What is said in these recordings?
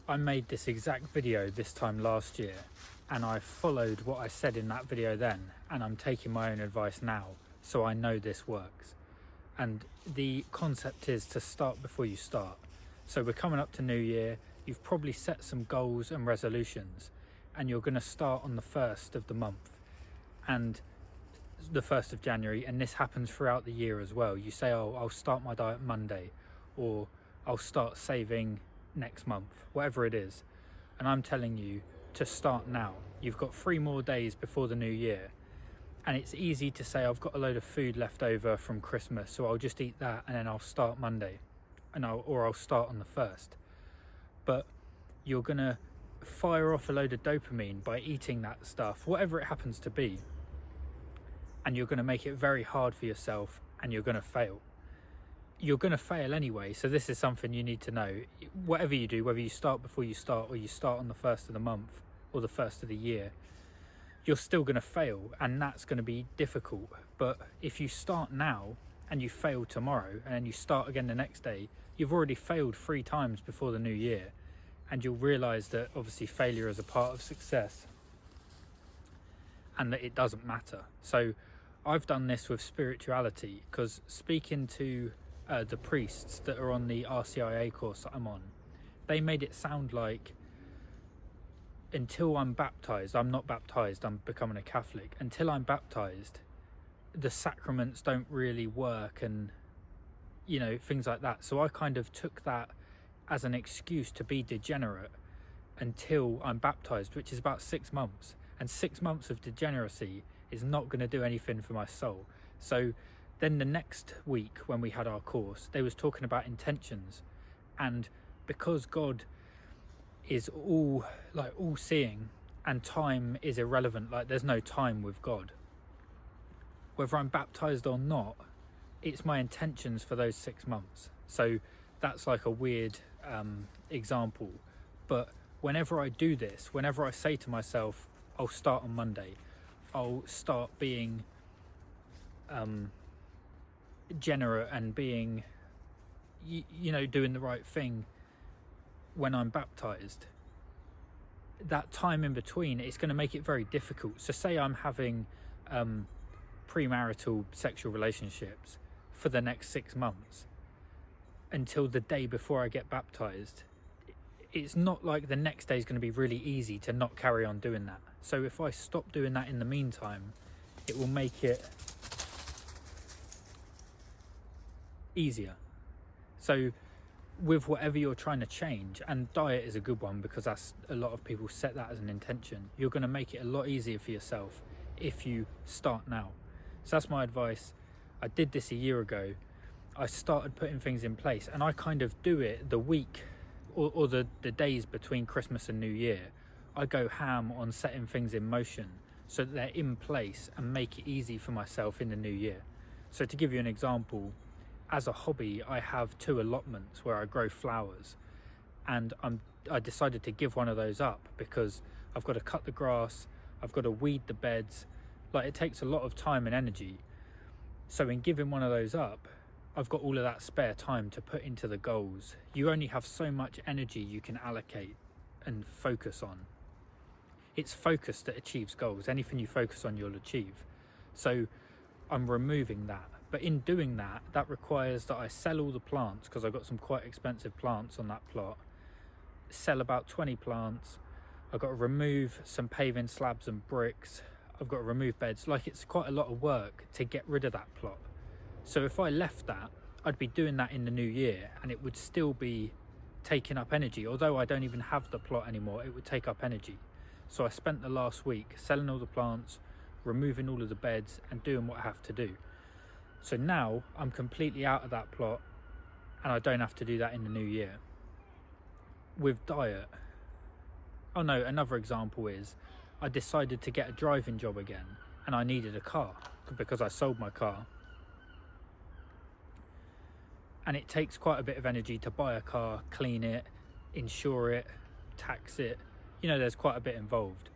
I made this exact video this time last year, and I followed what I said in that video then, and I'm taking my own advice now, so I know this works. And the concept is to start before you start. So we're coming up to New Year, you've probably set some goals and resolutions, and you're going to start on the 1st of the month and the 1st of January, and this happens throughout the year as well. You say, oh, I'll start my diet Monday, or I'll start saving next month, whatever it is. And I'm telling you to start now. You've got 3 more days before the new year, and it's easy to say I've got a load of food left over from Christmas, so I'll just eat that and then I'll start Monday, and I'll start on the 1st. But you're gonna fire off a load of dopamine by eating that stuff, whatever it happens to be, and you're gonna make it very hard for yourself, and you're gonna fail. You're going to fail anyway, so this is something you need to know. Whatever you do, whether you start before you start or you start on the 1st of the month or the 1st of the year, you're still going to fail, and that's going to be difficult. But if you start now and you fail tomorrow and then you start again the next day, you've already failed 3 times before the new year, and you'll realize that obviously failure is a part of success and that it doesn't matter. So I've done this with spirituality, because speaking to the priests that are on the RCIA course that I'm on, they made it sound like until I'm baptized, I'm not baptized, I'm becoming a Catholic, until I'm baptized, the sacraments don't really work, and you know, things like that. So I kind of took that as an excuse to be degenerate until I'm baptized, which is about 6 months, and 6 months of degeneracy is not going to do anything for my soul. So then the next week when we had our course, they was talking about intentions, and because God is all seeing and time is irrelevant, like there's no time with God, whether I'm baptized or not, it's my intentions for those 6 months. So that's like a weird example, but whenever I do this, whenever I say to myself I'll start on Monday, I'll start being generate and being, you know, doing the right thing when I'm baptized, that time in between, it's going to make it very difficult. So say I'm having premarital sexual relationships for the next 6 months until the day before I get baptized. It's not like the next day is going to be really easy to not carry on doing that. So if I stop doing that in the meantime, it will make it easier. So with whatever you're trying to change, and diet is a good one because that's, a lot of people set that as an intention, you're going to make it a lot easier for yourself if you start now. So that's my advice. I did this a year ago. I started putting things in place, and I kind of do it the week or the days between Christmas and New Year. I go ham on setting things in motion so that they're in place and make it easy for myself in the new year. So to give you an example, as a hobby, I have 2 allotments where I grow flowers, and I decided to give one of those up because I've got to cut the grass, I've got to weed the beds, like it takes a lot of time and energy. So in giving one of those up, I've got all of that spare time to put into the goals. You only have so much energy you can allocate and focus on. It's focus that achieves goals. Anything you focus on, you'll achieve. So I'm removing that. But in doing that, that requires that I sell all the plants, because I've got some quite expensive plants on that plot. Sell about 20 plants. I've got to remove some paving slabs and bricks. I've got to remove beds. Like, it's quite a lot of work to get rid of that plot. So if I left that, I'd be doing that in the new year, and it would still be taking up energy. Although I don't even have the plot anymore, it would take up energy. So I spent the last week selling all the plants, removing all of the beds, and doing what I have to do. So now I'm completely out of that plot, and I don't have to do that in the new year. With diet, oh no, another example is I decided to get a driving job again, and I needed a car because I sold my car. And it takes quite a bit of energy to buy a car, clean it, insure it, tax it. You know, there's quite a bit involved.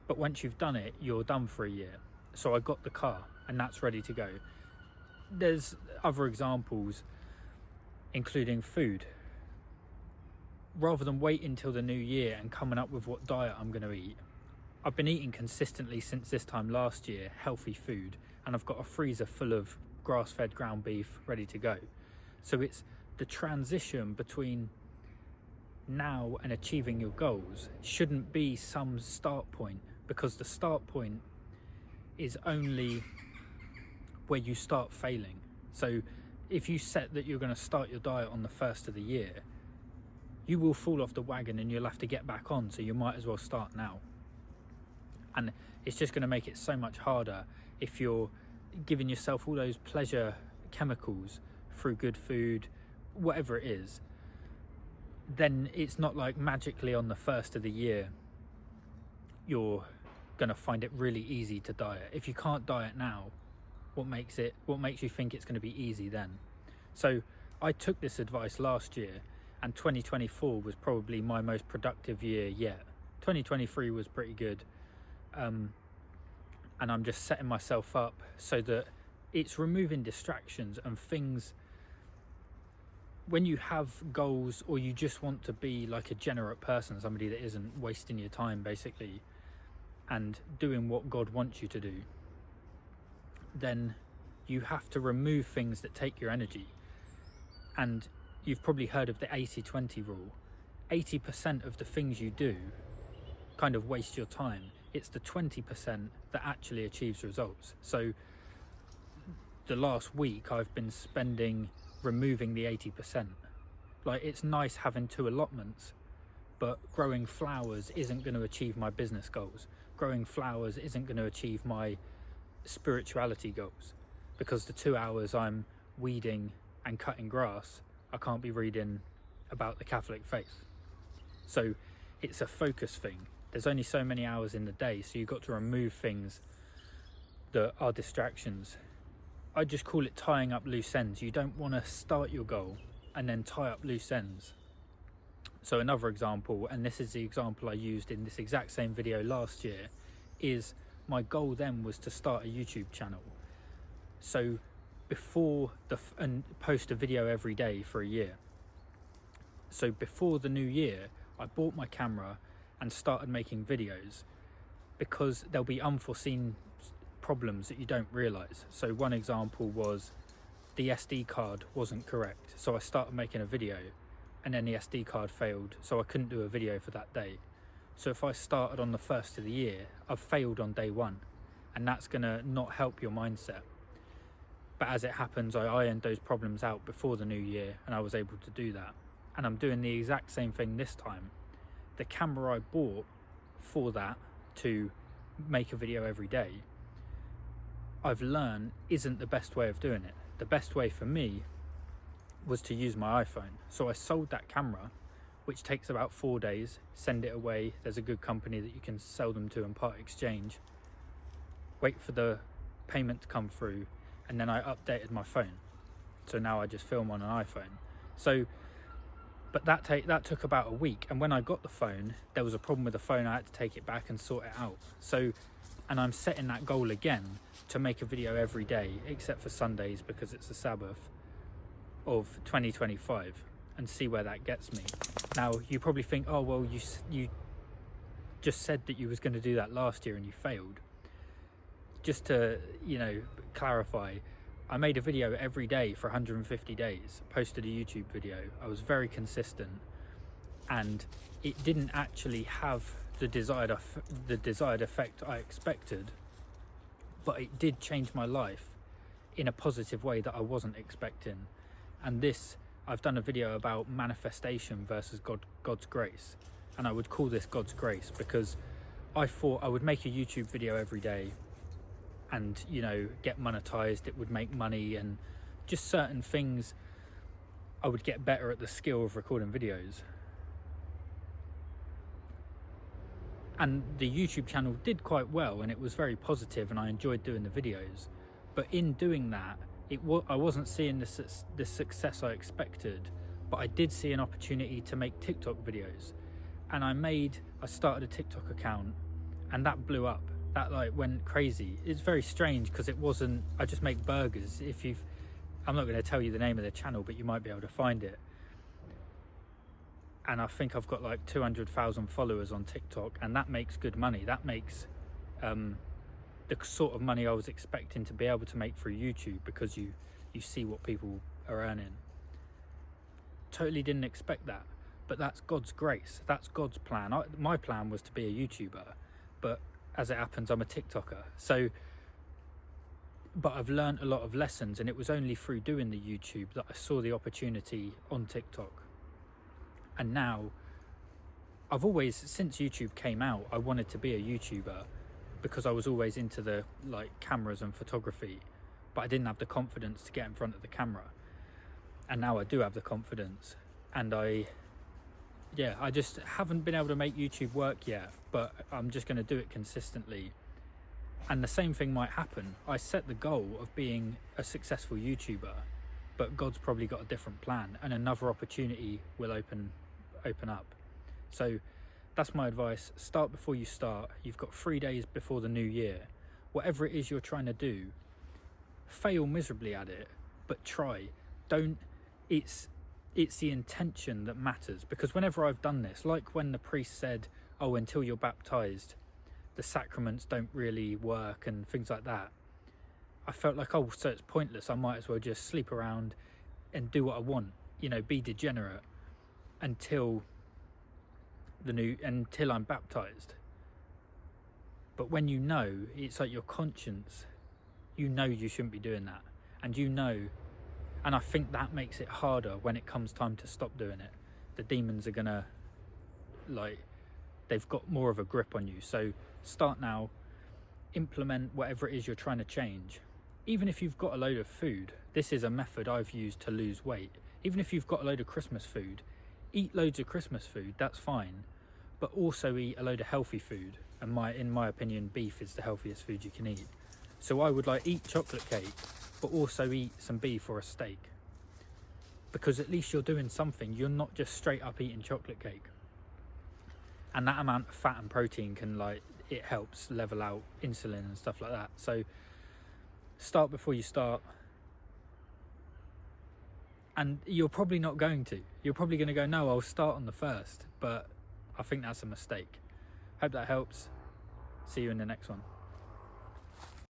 But once you've done it, you're done for a year. So I got the car, and that's ready to go. There's other examples, including food. rather than wait until the new year and coming up with what diet I'm going to eat, I've been eating consistently since this time last year, healthy food, and I've got a freezer full of grass-fed ground beef ready to go. So it's the transition between now and achieving your goals shouldn't be some start point, because the start point is only where you start failing. So if you set that you're going to start your diet on the 1st of the year, you will fall off the wagon and you'll have to get back on, so you might as well start now. And it's just going to make it so much harder if you're giving yourself all those pleasure chemicals through good food, whatever it is. Then it's not like magically on the 1st of the year you're going to find it really easy to diet. If you can't diet now, what makes you think it's going to be easy then? So I took this advice last year, and 2024 was probably my most productive year yet. 2023 was pretty good, and I'm just setting myself up so that it's removing distractions and things. When you have goals, or you just want to be like a generate person, somebody that isn't wasting your time basically and doing what God wants you to do, then you have to remove things that take your energy. And you've probably heard of the 80-20 rule. 80% of the things you do kind of waste your time. It's the 20% that actually achieves results. So the last week I've been spending removing the 80%. Like, it's nice having 2 allotments, but growing flowers isn't going to achieve my business goals. Growing flowers isn't going to achieve my spirituality goals, because the 2 hours I'm weeding and cutting grass, I can't be reading about the Catholic faith. So it's a focus thing. There's only so many hours in the day, so you've got to remove things that are distractions. I just call it tying up loose ends. You don't want to start your goal and then tie up loose ends. So another example, and this is the example I used in this exact same video last year, is my goal then was to start a YouTube channel. So and post a video every day for a year. So before the new year, I bought my camera and started making videos, because there'll be unforeseen problems that you don't realize. So one example was the SD card wasn't correct, so I started making a video and then the SD card failed, so I couldn't do a video for that day. So if I started on the 1st of the year, I've failed on day 1, and that's gonna not help your mindset. But as it happens, I ironed those problems out before the new year, and I was able to do that. And I'm doing the exact same thing this time. The camera I bought for that, to make a video every day, I've learned isn't the best way of doing it. The best way for me was to use my iPhone. So I sold that camera, which takes about 4 days, send it away. There's a good company that you can sell them to and part exchange. Wait for the payment to come through, and then I updated my phone. So now I just film on an iPhone. So, but that took about a week. And when I got the phone, there was a problem with the phone. I had to take it back and sort it out. So, and I'm setting that goal again to make a video every day, except for Sundays because it's the Sabbath, of 2025, and see where that gets me. Now, you probably think, oh, well, you just said that you was going to do that last year and you failed. Just to, clarify, I made a video every day for 150 days, posted a YouTube video. I was very consistent, and it didn't actually have the desired effect I expected, but it did change my life in a positive way that I wasn't expecting. And this, I've done a video about manifestation versus God's grace, and I would call this God's grace because I thought I would make a YouTube video every day and get monetized, it would make money, and just certain things I would get better at the skill of recording videos. And the YouTube channel did quite well, and it was very positive, and I enjoyed doing the videos. But in doing that, I wasn't seeing the success I expected, but I did see an opportunity to make TikTok videos. And I started a TikTok account, and that blew up. That went crazy. It's very strange because it wasn't, I just make burgers. I'm not going to tell you the name of the channel, but you might be able to find it. and I think I've got like 200,000 followers on TikTok, and that makes good money. That makes the sort of money I was expecting to be able to make through YouTube, because you see what people are earning. Totally didn't expect that, but that's God's grace. That's God's plan. My plan was to be a YouTuber, but as it happens, I'm a TikToker. So, but I've learned a lot of lessons, and it was only through doing the YouTube that I saw the opportunity on TikTok. And now, I've always, since YouTube came out, I wanted to be a YouTuber, because I was always into the like cameras and photography, but I didn't have the confidence to get in front of the camera. And now I do have the confidence, and I just haven't been able to make YouTube work yet, but I'm just going to do it consistently. And the same thing might happen. I set the goal of being a successful YouTuber, but God's probably got a different plan, and another opportunity will open up. So that's my advice. Start before you start. You've got 3 days before the new year. Whatever it is you're trying to do, fail miserably at it, but try. It's the intention that matters, because whenever I've done this, like when the priest said, oh, until you're baptized, the sacraments don't really work and things like that, I felt like, oh, so it's pointless. I might as well just sleep around and do what I want, be degenerate until I'm baptized. But when it's like your conscience, you shouldn't be doing that, and I think that makes it harder when it comes time to stop doing it. The demons are gonna, they've got more of a grip on you. So start now, implement whatever it is you're trying to change. Even if you've got a load of food, this is a method I've used to lose weight. Even if you've got a load of Christmas food, eat loads of Christmas food, that's fine, but also eat a load of healthy food. And in my opinion, beef is the healthiest food you can eat. So I would eat chocolate cake, but also eat some beef or a steak, because at least you're doing something. You're not just straight up eating chocolate cake. And that amount of fat and protein can it helps level out insulin and stuff like that. So start before you start. And you're probably not going to. You're probably going to go, no, I'll start on the 1st, but I think that's a mistake. Hope that helps. See you in the next one.